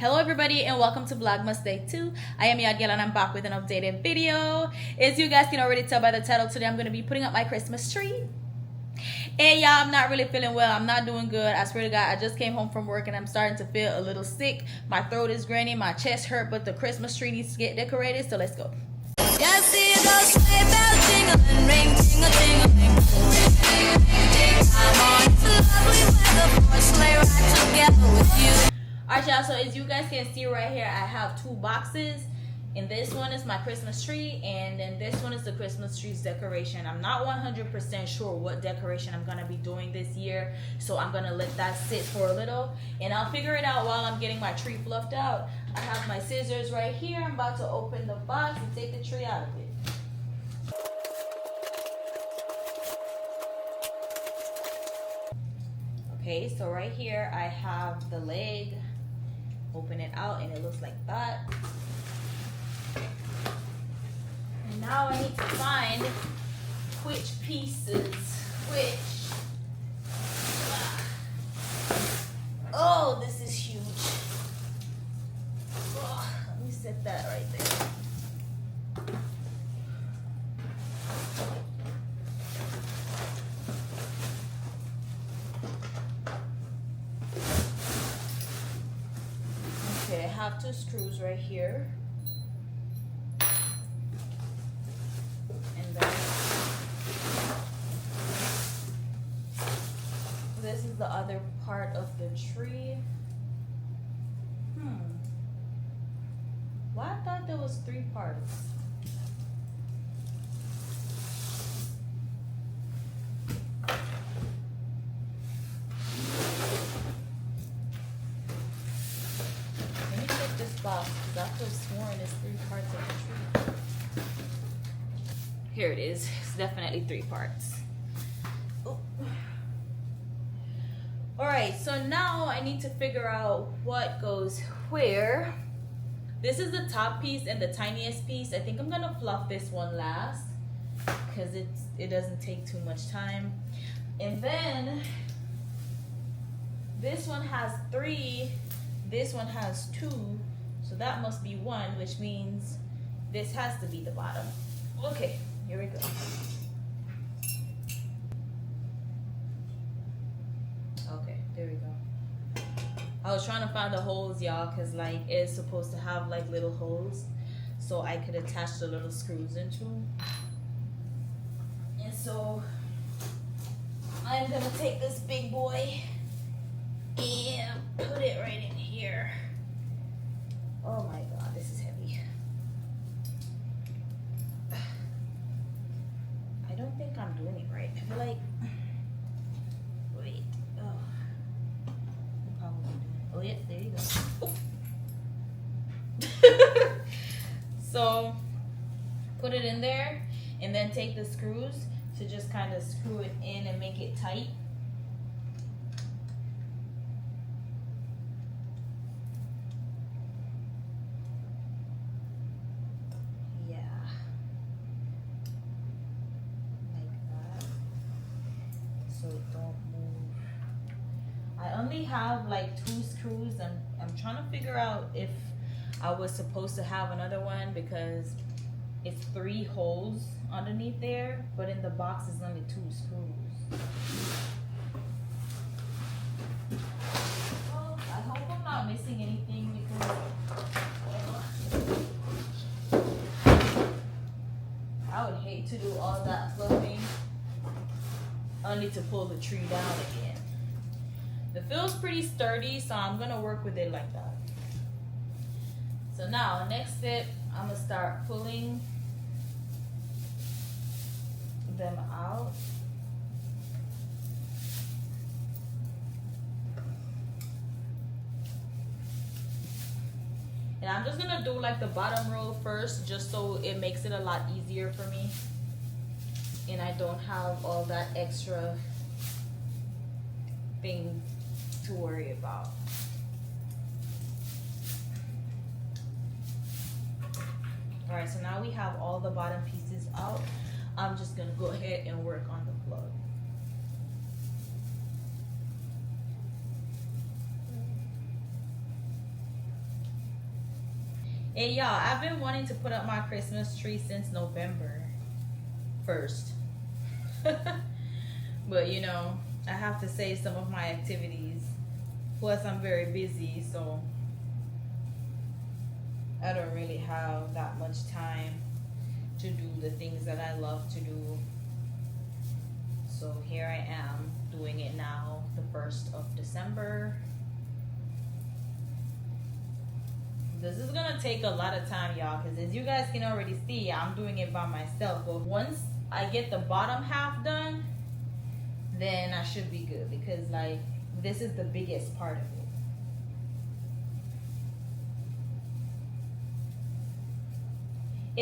Hello everybody and welcome to Vlogmas Day 2. I am YALL and I'm back with an updated video. As you guys can already tell by the title, today I'm going to be putting up my Christmas tree. And y'all, I'm not really feeling well. I'm not doing good. I swear to God, I just came home from work and I'm starting to feel a little sick. My throat is grinding, my chest hurt, but the Christmas tree needs to get decorated, so let's go. Just see those sleigh bells jingling, ring, tingle-tingling. I'm on to lovely weather for a sleigh ride together with you. Alright y'all, so as you guys can see right here, I have two boxes. And this one is my Christmas tree, and then this one is the Christmas tree's decoration. I'm not 100% sure what decoration I'm gonna be doing this year, so I'm gonna let that sit for a little, and I'll figure it out while I'm getting my tree fluffed out. I have my scissors right here. I'm about to open the box and take the tree out of it. Okay, so right here I have the leg. Open it out and it looks like that. And now I need to find which pieces, oh, this is huge. Oh, let me set that right there. Okay, I have two screws right here. And then this is the other part of the tree. Well, I thought there was three parts. Box, because I could have sworn it's three parts of the tree. Here it is. It's definitely three parts. Oh. Alright, so now I need to figure out what goes where. This is the top piece and the tiniest piece. I think I'm gonna fluff this one last because it doesn't take too much time. And then this one has three, this one has two. So that must be one, which means this has to be the bottom. Okay, here we go. Okay, there we go. I was trying to find the holes, y'all, because like it's supposed to have like little holes so I could attach the little screws into them. And so I'm gonna take this big boy and put it right in here. Oh my God, this is heavy. I don't think I'm doing it right. I feel like, wait, oh, I'm probably doing it. Oh yeah, there you go. So, put it in there and then take the screws to just kind of screw it in and make it tight. So it don't move. I only have like two screws. I'm trying to figure out if I was supposed to have another one because it's three holes underneath there, but in the box is only two screws. Well, I hope I'm not missing anything because I would hate to do all that fluffing only to pull the tree down again. The fill's pretty sturdy, so I'm gonna work with it like that. So now, next step, I'm gonna start pulling them out. And I'm just gonna do like the bottom row first, just so it makes it a lot easier for me. And I don't have all that extra thing to worry about. All right, so now we have all the bottom pieces out. I'm just gonna go ahead and work on the plug. And y'all, I've been wanting to put up my Christmas tree since November 1st. But you know, I have to save some of my activities. Plus, I'm very busy, so I don't really have that much time to do the things that I love to do. So here I am doing it now, the 1st of December. This is gonna take a lot of time, y'all, because as you guys can already see, I'm doing it by myself. But once I get the bottom half done, then I should be good, because like this is the biggest part of it.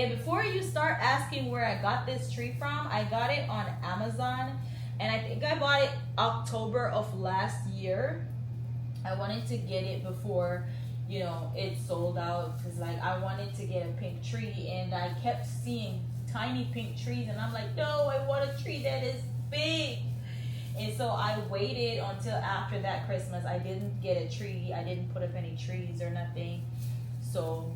And before you start asking where I got this tree from, I got it on Amazon, and I think I bought it October of last year. I wanted to get it before, you know, it sold out, because like I wanted to get a pink tree, and I kept seeing tiny pink trees, and I'm like, no, I want a tree that is big. And so I waited until after that Christmas. I didn't get a tree. I didn't put up any trees or nothing. So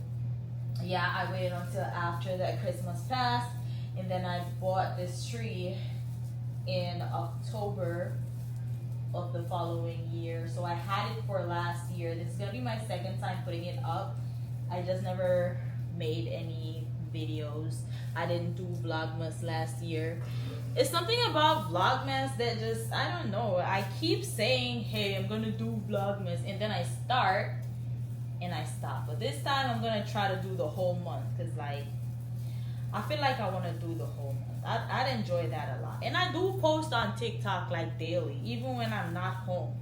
yeah, I waited until after that Christmas passed, and then I bought this tree in October of the following year. So I had it for last year. This is gonna be my second time putting it up. I just never made any videos. I didn't do Vlogmas last year. It's something about Vlogmas that just, I don't know. I keep saying, hey, I'm gonna do Vlogmas, and then I start and I stop. But this time I'm gonna try to do the whole month, because like I feel like I want to do the whole month. I'd enjoy that a lot. And I do post on TikTok like daily, even when I'm not home.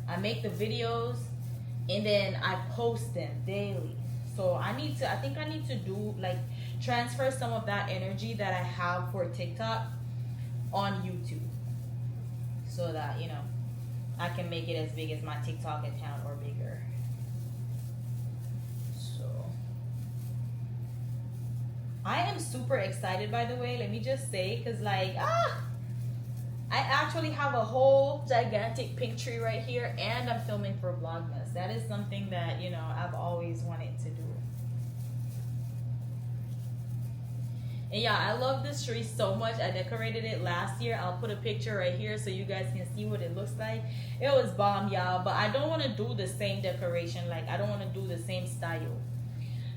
I make the videos and then I post them daily. So I think I need to do like transfer some of that energy that I have for TikTok on YouTube, so that, you know, I can make it as big as my TikTok account or bigger. So I am super excited, by the way, let me just say, because like I actually have a whole gigantic pink tree right here, and I'm filming for Vlogmas. That is something that, you know, I've always wanted to do. And yeah, I love this tree so much. I decorated it last year. I'll put a picture right here so you guys can see what it looks like. It was bomb, y'all, but I don't want to do the same decoration. Like, I don't want to do the same style.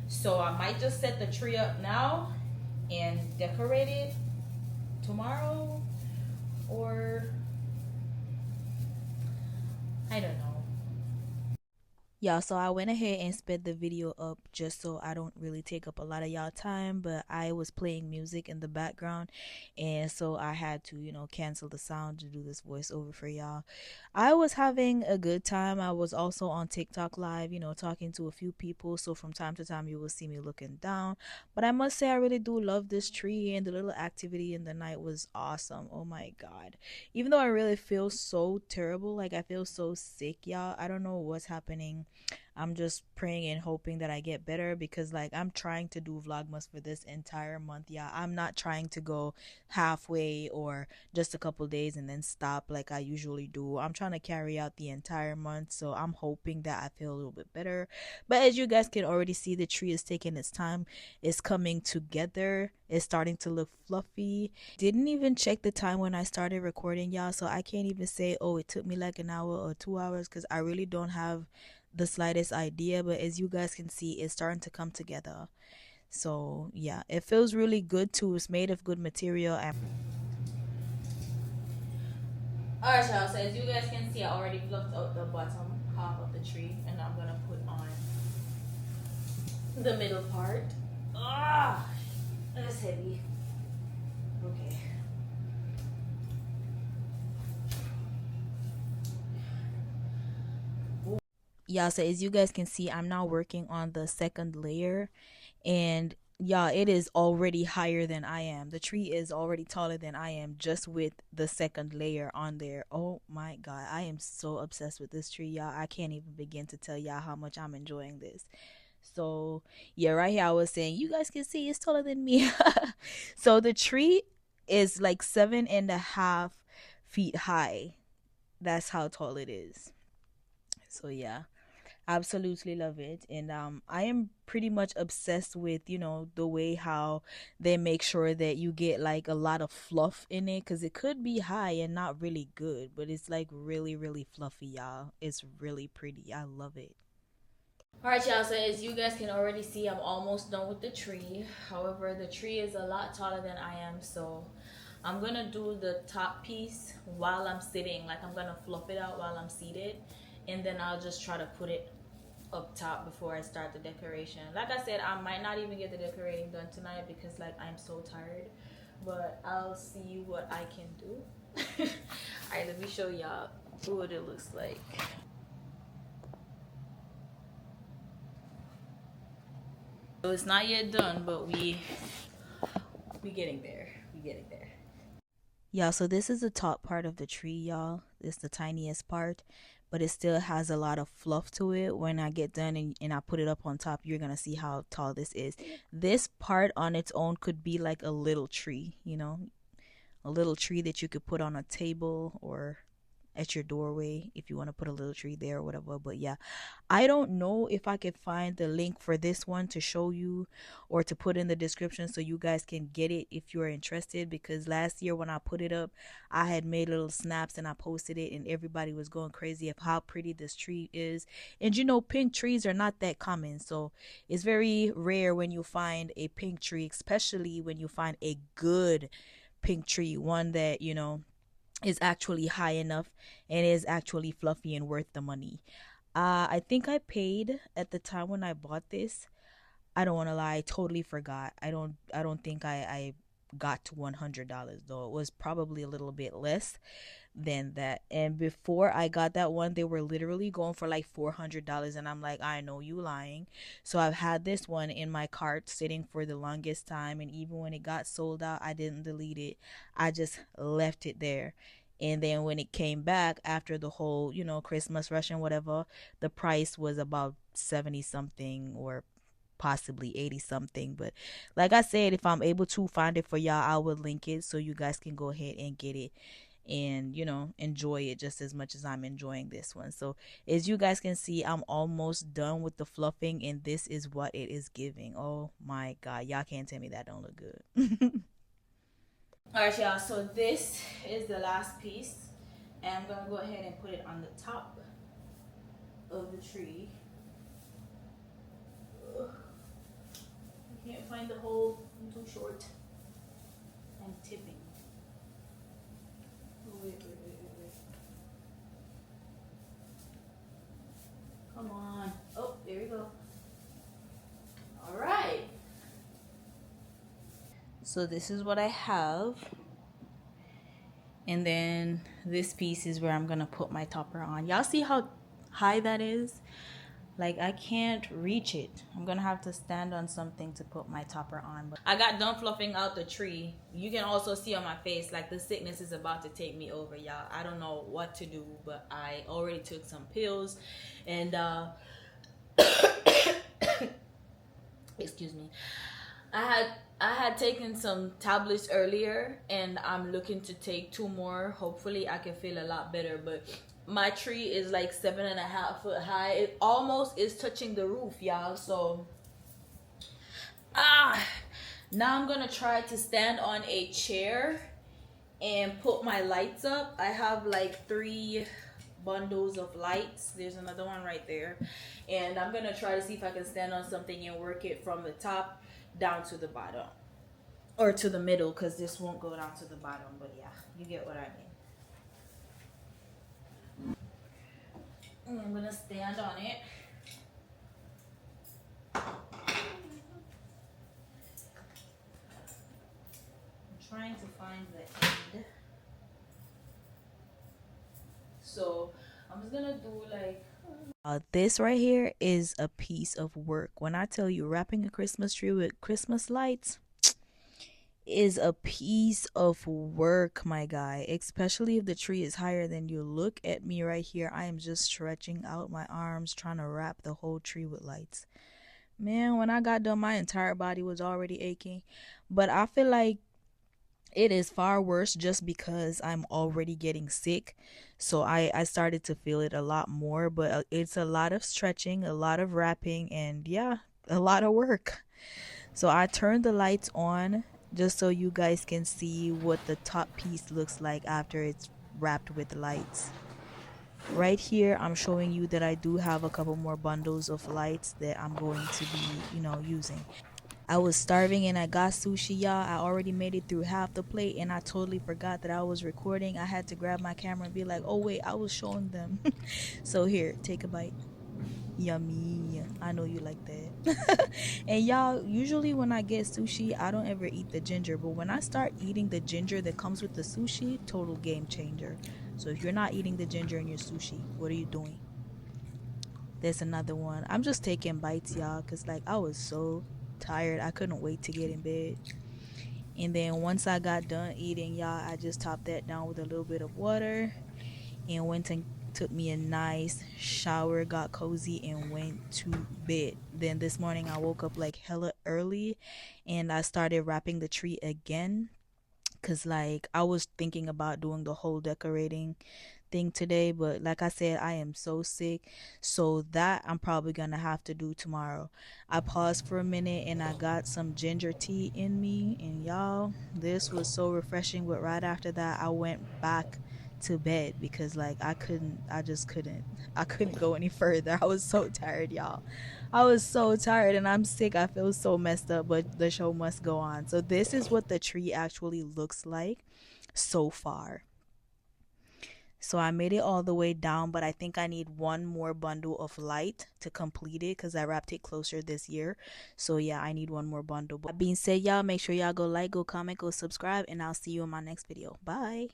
So I might just set the tree up now and decorate it tomorrow, or I don't know. Yeah, so I went ahead and sped the video up just so I don't really take up a lot of y'all time, but I was playing music in the background, and so I had to, you know, cancel the sound to do this voiceover for y'all. I was having a good time. I was also on TikTok live, you know, talking to a few people, so from time to time you will see me looking down. But I must say I really do love this tree, and the little activity in the night was awesome. Oh my god. Even though I really feel so terrible, like I feel so sick, y'all. I don't know what's happening. I'm just praying and hoping that I get better, because like I'm trying to do Vlogmas for this entire month. Yeah, I'm not trying to go halfway or just a couple days and then stop like I usually do. I'm trying to carry out the entire month, so I'm hoping that I feel a little bit better. But as you guys can already see, the tree is taking its time. It's coming together. It's starting to look fluffy. Didn't even check the time when I started recording, y'all, so I can't even say, oh, it took me like an hour or 2 hours, because I really don't have the slightest idea. But as you guys can see, it's starting to come together. So yeah, it feels really good too. It's made of good material. And alright, y'all, so as you guys can see, I already fluffed out the bottom half of the tree, and I'm gonna put on the middle part. Ah, that's heavy. Okay. Yeah, so as you guys can see, I'm now working on the second layer, and yeah, it is already higher than I am. The tree is already taller than I am, just with the second layer on there. Oh my god, I am so obsessed with this tree, y'all. I can't even begin to tell y'all how much I'm enjoying this. So yeah, right here I was saying, you guys can see it's taller than me. So the tree is like 7.5 feet high. That's how tall it is. So yeah, Absolutely love it. And I am pretty much obsessed with, you know, the way how they make sure that you get like a lot of fluff in it, because it could be high and not really good, but it's like really, really fluffy, y'all. It's really pretty. I love it. All right, y'all, so as you guys can already see, I'm almost done with the tree. However, the tree is a lot taller than I am, so I'm gonna do the top piece while I'm sitting. Like, I'm gonna fluff it out while I'm seated, and then I'll just try to put it up top before I start the decoration. Like I said, I might not even get the decorating done tonight because like I'm so tired, but I'll see what I can do. All right, let me show y'all what it looks like. So it's not yet done, but we getting there. We getting there. Yeah, so this is the top part of the tree, y'all. It's the tiniest part, but it still has a lot of fluff to it. When I get done and I put it up on top, you're gonna see how tall this is. This part on its own could be like a little tree, you know, a little tree that you could put on a table or at your doorway if you want to put a little tree there or whatever. But yeah, I don't know if I could find the link for this one to show you or to put in the description so you guys can get it if you're interested, because last year when I put it up, I had made little snaps and I posted it and everybody was going crazy of how pretty this tree is. And you know, pink trees are not that common, so it's very rare when you find a pink tree, especially when you find a good pink tree, one that, you know, is actually high enough and is actually fluffy and worth the money. I think I paid at the time when I bought this. I don't want to lie, I totally forgot. I don't think I got to $100 though. It was probably a little bit less than that. And before I got that one, they were literally going for like $400, and I'm like, I know you lying. So I've had this one in my cart sitting for the longest time, and even when it got sold out, I didn't delete it. I just left it there. And then when it came back after the whole, you know, Christmas rush and whatever, the price was about 70 something or possibly 80 something. But like I said, if I'm able to find it for y'all, I will link it so you guys can go ahead and get it and, you know, enjoy it just as much as I'm enjoying this one. So as you guys can see, I'm almost done with the fluffing, and this is what it is giving. Oh my god, y'all can't tell me that don't look good. All right, y'all, so this is the last piece, and I'm gonna go ahead and put it on the top of the tree. Ugh. I can't find the hole, I'm too short. I'm tipping. Oh, wait. Come on. Oh, there we go. All right. So this is what I have. And then this piece is where I'm gonna put my topper on. Y'all see how high that is? Like, I can't reach it. I'm gonna have to stand on something to put my topper on. But I got done fluffing out the tree. You can also see on my face, like, the sickness is about to take me over, y'all. I don't know what to do, but I already took some pills. And excuse me. I had taken some tablets earlier, and I'm looking to take 2 more. Hopefully I can feel a lot better. But my tree is like 7.5 foot high. It almost is touching the roof, y'all. So now I'm gonna try to stand on a chair and put my lights up. I have like 3 bundles of lights. There's another one right there, and I'm gonna try to see if I can stand on something and work it from the top down to the bottom, or to the middle, because this won't go down to the bottom. But yeah, you get what I mean. And I'm gonna stand on it. I'm trying to find the end. So I'm just gonna do like this right here is a piece of work. When I tell you, wrapping a Christmas tree with Christmas lights is a piece of work, my guy, especially if the tree is higher than you. Look at me right here. I am just stretching out my arms trying to wrap the whole tree with lights. Man, when I got done, my entire body was already aching. But I feel like It is far worse just because I'm already getting sick. So I started to feel it a lot more, but it's a lot of stretching, a lot of wrapping, and yeah, a lot of work. So I turned the lights on just so you guys can see what the top piece looks like after it's wrapped with lights. Right here, I'm showing you that I do have a couple more bundles of lights that I'm going to be, using. I was starving and I got sushi, y'all. I already made it through half the plate and I totally forgot that I was recording. I had to grab my camera and be like, oh, wait, I was showing them. So here, take a bite. Yummy. I know you like that. And y'all, usually when I get sushi, I don't ever eat the ginger. But when I start eating the ginger that comes with the sushi, total game changer. So if you're not eating the ginger in your sushi, what are you doing? There's another one. I'm just taking bites, y'all, because like I was so tired. I couldn't wait to get in bed. And then once I got done eating, y'all, I just topped that down with a little bit of water and went and took me a nice shower, got cozy, and went to bed. Then this morning I woke up like hella early and I started wrapping the tree again because like I was thinking about doing the whole decorating thing today, but like I said, I am so sick, so that I'm probably gonna have to do tomorrow. I paused for a minute and I got some ginger tea in me, and y'all, this was so refreshing. But right after that, I went back to bed because like I just couldn't, I couldn't go any further. I was so tired, y'all. I was so tired and I'm sick. I feel so messed up, but the show must go on. So this is what the tree actually looks like so far. So I made it all the way down, but I think I need one more bundle of light to complete it because I wrapped it closer this year. So yeah, I need one more bundle. But that being said, y'all, make sure y'all go like, go comment, go subscribe, and I'll see you in my next video. Bye.